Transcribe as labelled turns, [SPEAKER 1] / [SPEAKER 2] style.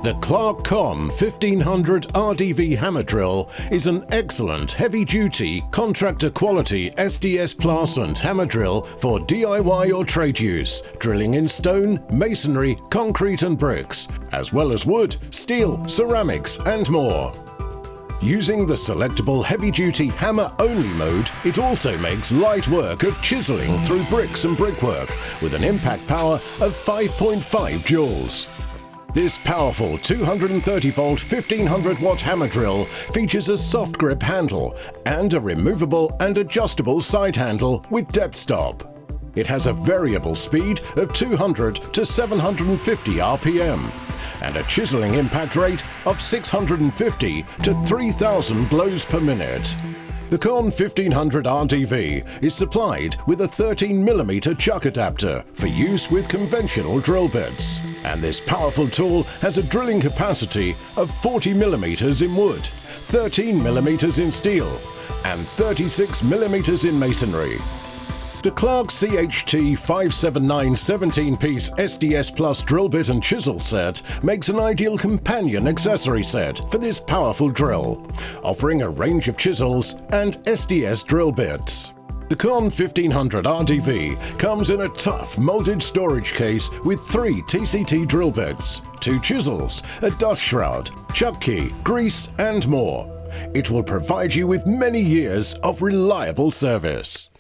[SPEAKER 1] The Clarke CON1500RDV hammer drill is an excellent heavy-duty, contractor quality SDS plascent hammer drill for DIY or trade use, drilling in stone, masonry, concrete and bricks, as well as wood, steel, ceramics and more. Using the selectable heavy-duty hammer-only mode, it also makes light work of chiseling through bricks and brickwork with an impact power of 5.5 joules. This powerful 230-volt 1500-watt hammer drill features a soft grip handle and a removable and adjustable side handle with depth stop. It has a variable speed of 200 to 750 RPM and a chiseling impact rate of 650 to 3000 blows per minute. The CON1500RDV is supplied with a 13mm chuck adapter for use with conventional drill bits, and this powerful tool has a drilling capacity of 40mm in wood, 13mm in steel, and 36mm in masonry. The Clarke CHT579 17-piece SDS Plus drill bit and chisel set makes an ideal companion accessory set for this powerful drill, offering a range of chisels and SDS drill bits. The CON1500RDV comes in a tough molded storage case with 3 TCT drill bits, 2 chisels, a dust shroud, chuck key, grease and more. It will provide you with many years of reliable service.